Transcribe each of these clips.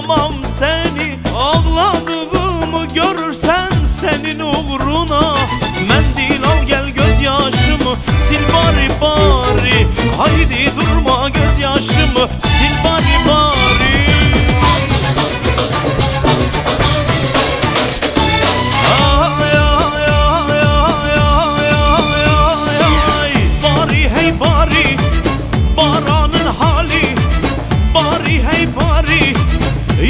kıyamam seni. Ağladığımı görürsen senin uğruna mendil al gel gözyaşımı sil bari bari. Haydi durma gözyaşımı sil bari bari. Ay ay ay ay ay ay ay ay. Bari hey bari baranın hali. Bari hey bari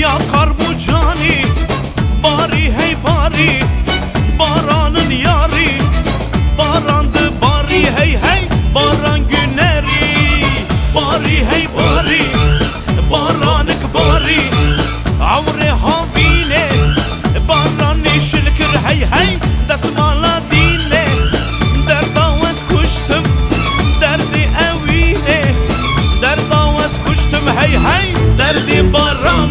yakar bu cani. Bari hey bari baranın yari. Barandı bari hey hey baran güneri. Bari hey bari baranık bari avre havine. Baran işilkir hey hey desmala dine. Derdavaz kuştum derdi evine. Derdavaz kuştum hey hey derdi baranı.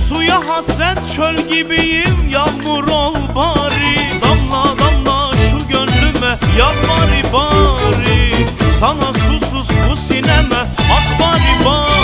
Suya hasret çöl gibiyim yağmur ol bari. Damla damla şu gönlüme yağ bari bari. Sana susuz bu sineme ak bari bari.